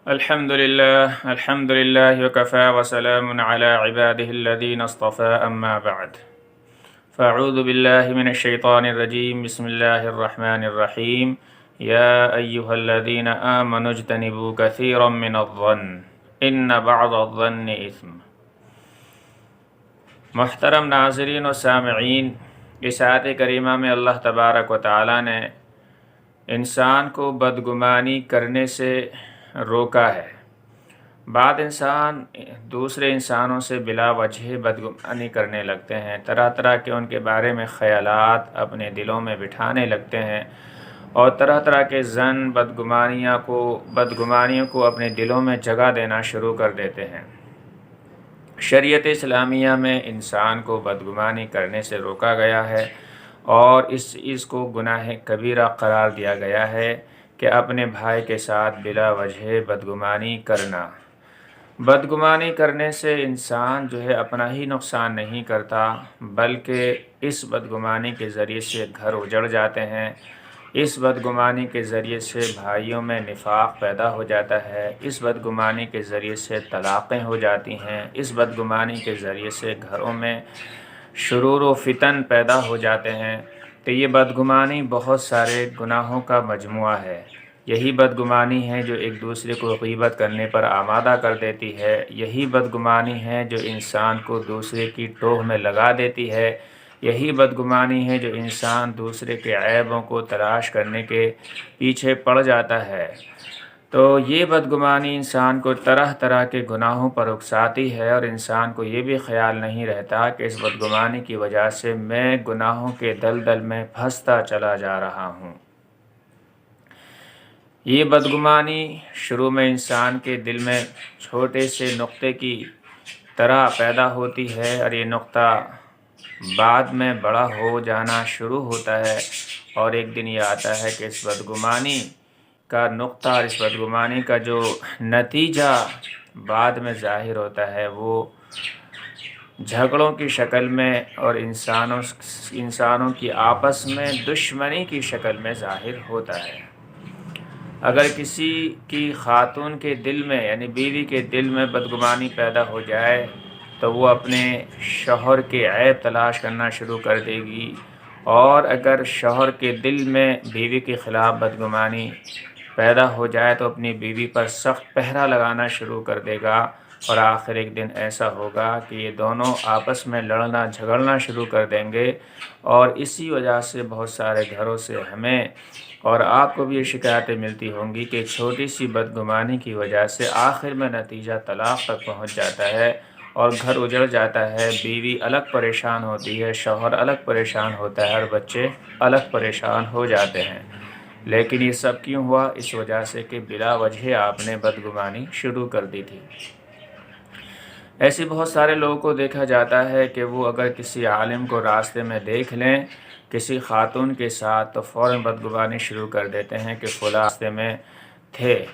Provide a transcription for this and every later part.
الحمد لله وكفى وسلام على عباده الذين اصطفى أما بعد فأعوذ بالله من الشيطان الرجيم بسم الله الرحمن الرحيم يا أيها الذين آمنوا اجتنبوا كثيرا من الظن إن بعض الظن إثم۔ محترم ناظرین و سامعین، اس آیت کریمہ میں اللہ تبارک و تعالی نے انسان کو بدگمانی کرنے سے روکا ہے۔ بعض انسان دوسرے انسانوں سے بلا وجہ بدگمانی کرنے لگتے ہیں، طرح طرح کے ان کے بارے میں خیالات اپنے دلوں میں بٹھانے لگتے ہیں اور طرح طرح کے ظن بدگمانیوں کو اپنے دلوں میں جگہ دینا شروع کر دیتے ہیں۔ شریعت اسلامیہ میں انسان کو بدگمانی کرنے سے روکا گیا ہے اور اس چیز کو گناہ کبیرہ قرار دیا گیا ہے کہ اپنے بھائی کے ساتھ بلا وجہ بدگمانی کرنا۔ بدگمانی کرنے سے انسان اپنا ہی نقصان نہیں کرتا، بلکہ اس بدگمانی کے ذریعے سے گھر اجڑ جاتے ہیں، اس بدگمانی کے ذریعے سے بھائیوں میں نفاق پیدا ہو جاتا ہے، اس بدگمانی کے ذریعے سے طلاقیں ہو جاتی ہیں، اس بدگمانی کے ذریعے سے گھروں میں شرور و فتن پیدا ہو جاتے ہیں۔ تو یہ بدگمانی بہت سارے گناہوں کا مجموعہ ہے۔ یہی بدگمانی ہے جو ایک دوسرے کو غیبت کرنے پر آمادہ کر دیتی ہے، یہی بدگمانی ہے جو انسان کو دوسرے کی ٹوہ میں لگا دیتی ہے، یہی بدگمانی ہے جو انسان دوسرے کے عیبوں کو تلاش کرنے کے پیچھے پڑ جاتا ہے۔ تو یہ بدگمانی انسان کو طرح طرح کے گناہوں پر اکساتی ہے اور انسان کو یہ بھی خیال نہیں رہتا کہ اس بدگمانی کی وجہ سے میں گناہوں کے دلدل میں پھنستا چلا جا رہا ہوں۔ یہ بدگمانی شروع میں انسان کے دل میں چھوٹے سے نقطے کی طرح پیدا ہوتی ہے اور یہ نقطہ بعد میں بڑا ہو جانا شروع ہوتا ہے، اور ایک دن یہ آتا ہے کہ اس بدگمانی کا نقطہ اور اس بدگمانی کا جو نتیجہ بعد میں ظاہر ہوتا ہے وہ جھگڑوں کی شکل میں اور انسانوں کی آپس میں دشمنی کی شکل میں ظاہر ہوتا ہے۔ اگر کسی کی خاتون کے دل میں یعنی بیوی کے دل میں بدگمانی پیدا ہو جائے تو وہ اپنے شوہر کے عیب تلاش کرنا شروع کر دے گی، اور اگر شوہر کے دل میں بیوی کے خلاف بدگمانی پیدا ہو جائے تو اپنی بیوی پر سخت پہرا لگانا شروع کر دے گا، اور آخر ایک دن ایسا ہوگا کہ یہ دونوں آپس میں لڑنا جھگڑنا شروع کر دیں گے، اور اسی وجہ سے بہت سارے گھروں سے ہمیں اور آپ کو بھی یہ شکایتیں ملتی ہوں گی کہ چھوٹی سی بدگمانی کی وجہ سے آخر میں نتیجہ طلاق تک پہنچ جاتا ہے اور گھر اجڑ جاتا ہے، بیوی الگ پریشان ہوتی ہے، شوہر الگ پریشان ہوتا ہے اور بچے الگ پریشان ہو جاتے ہیں۔ لیکن یہ سب کیوں ہوا؟ اس وجہ سے کہ بلا وجہ آپ نے بدگمانی شروع کر دی تھی۔ ایسے بہت سارے لوگوں کو دیکھا جاتا ہے کہ وہ اگر کسی عالم کو راستے میں دیکھ لیں کسی خاتون کے ساتھ تو فوراً بدگمانی شروع کر دیتے ہیں کہ فلاں راستے میں تھے،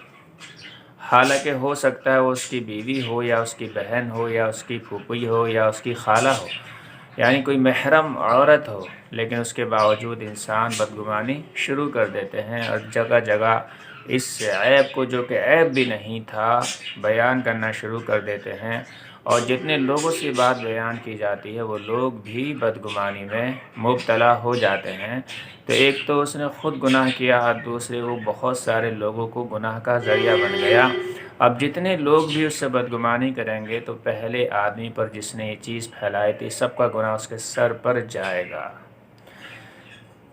حالانکہ ہو سکتا ہے وہ اس کی بیوی ہو یا اس کی بہن ہو یا اس کی پھوپھی ہو یا اس کی خالہ ہو، یعنی کوئی محرم عورت ہو، لیکن اس کے باوجود انسان بدگمانی شروع کر دیتے ہیں اور جگہ جگہ اس عیب کو جو کہ عیب بھی نہیں تھا بیان کرنا شروع کر دیتے ہیں، اور جتنے لوگوں سے بات بیان کی جاتی ہے وہ لوگ بھی بدگمانی میں مبتلا ہو جاتے ہیں۔ تو ایک تو اس نے خود گناہ کیا اور دوسرے وہ بہت سارے لوگوں کو گناہ کا ذریعہ بن گیا۔ اب جتنے لوگ بھی اس سے بدگمانی کریں گے تو پہلے آدمی پر جس نے یہ چیز پھیلائی تھی سب کا گناہ اس کے سر پر جائے گا۔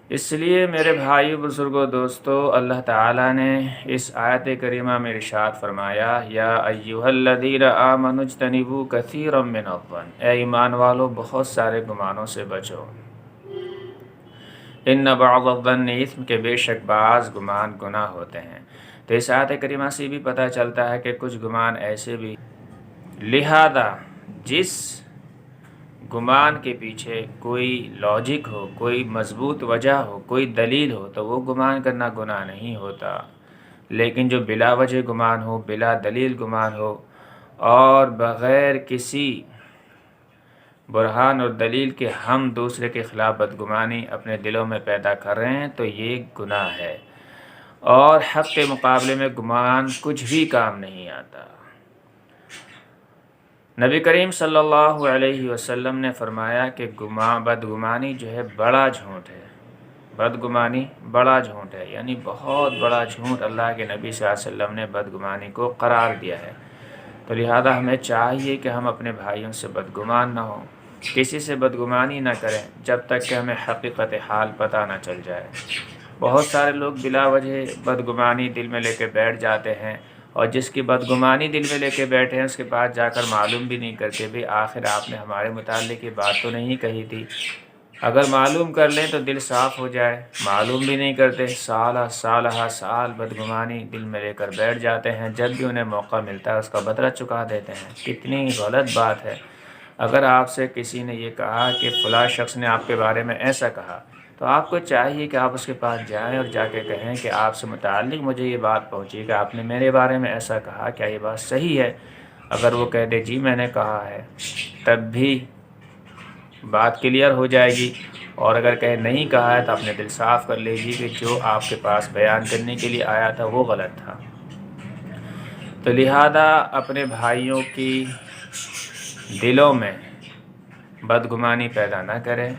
اس لیے میرے بھائی بزرگوں دوستو، اللہ تعالیٰ نے اس آیت کریمہ میں ارشاد فرمایا، یا ایھا الذین آمنوا اجتنبوا کثیرا من الظن، اے ایمان والو بہت سارے گمانوں سے بچو۔ ان بعض الظن اثم، کہ بے شک بعض گمان گناہ ہوتے ہیں۔ تو اس آیت کریمہ سے بھی پتہ چلتا ہے کہ کچھ گمان ایسے بھی، لہذا جس گمان کے پیچھے کوئی لاجک ہو، کوئی مضبوط وجہ ہو، کوئی دلیل ہو تو وہ گمان کرنا گناہ نہیں ہوتا، لیکن جو بلا وجہ گمان ہو، بلا دلیل گمان ہو اور بغیر کسی برہان اور دلیل کے ہم دوسرے کے خلاف بدگمانی اپنے دلوں میں پیدا کر رہے ہیں تو یہ گناہ ہے۔ اور حق کے مقابلے میں گمان کچھ بھی کام نہیں آتا۔ نبی کریم صلی اللہ علیہ وسلم نے فرمایا کہ بدگمانی جو ہے بڑا جھوٹ ہے، بدگمانی بڑا جھوٹ ہے، یعنی بہت بڑا جھوٹ اللہ کے نبی صلی اللہ علیہ وسلم نے بدگمانی کو قرار دیا ہے۔ تو لہذا ہمیں چاہیے کہ ہم اپنے بھائیوں سے بدگمان نہ ہوں، کسی سے بدگمانی نہ کریں جب تک کہ ہمیں حقیقت حال پتہ نہ چل جائے۔ بہت سارے لوگ بلا وجہ بدگمانی دل میں لے کے بیٹھ جاتے ہیں، اور جس کی بدگمانی دل میں لے کے بیٹھے ہیں اس کے پاس جا کر معلوم بھی نہیں کرتے بھی آخر آپ نے ہمارے متعلق یہ بات تو نہیں کہی تھی۔ اگر معلوم کر لیں تو دل صاف ہو جائے، معلوم بھی نہیں کرتے، سال بدگمانی دل میں لے کر بیٹھ جاتے ہیں، جب بھی انہیں موقع ملتا ہے اس کا بدلہ چکا دیتے ہیں۔ کتنی غلط بات ہے۔ اگر آپ سے کسی نے یہ کہا کہ فلاں شخص نے آپ کے بارے میں ایسا کہا، تو آپ کو چاہیے کہ آپ اس کے پاس جائیں اور جا کے کہیں کہ آپ سے متعلق مجھے یہ بات پہنچی کہ آپ نے میرے بارے میں ایسا کہا، کیا یہ بات صحیح ہے؟ اگر وہ کہہ دے جی میں نے کہا ہے، تب بھی بات کلیئر ہو جائے گی، اور اگر کہے نہیں کہا ہے تو اپنے دل صاف کر لیجیے کہ جو آپ کے پاس بیان کرنے کے لیے آیا تھا وہ غلط تھا۔ تو لہذا اپنے بھائیوں کی دلوں میں بدگمانی پیدا نہ کریں،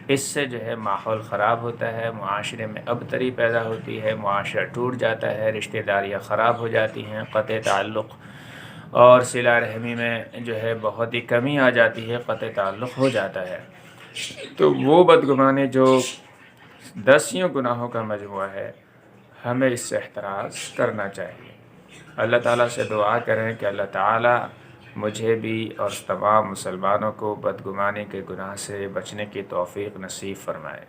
اس سے جو ہے ماحول خراب ہوتا ہے، معاشرے میں ابتری پیدا ہوتی ہے، معاشرہ ٹوٹ جاتا ہے، رشتہ داریاں خراب ہو جاتی ہیں، قطع تعلق اور صلہ رحمی میں جو ہے بہت ہی کمی آ جاتی ہے، قطع تعلق ہو جاتا ہے۔ تو وہ بدگمانی جو دسیوں گناہوں کا مجموعہ ہے، ہمیں اس سے احتراز کرنا چاہیے۔ اللہ تعالیٰ سے دعا کریں کہ اللہ تعالیٰ مجھے بھی اور تمام مسلمانوں کو بدگمانی کے گناہ سے بچنے کی توفیق نصیب فرمائے۔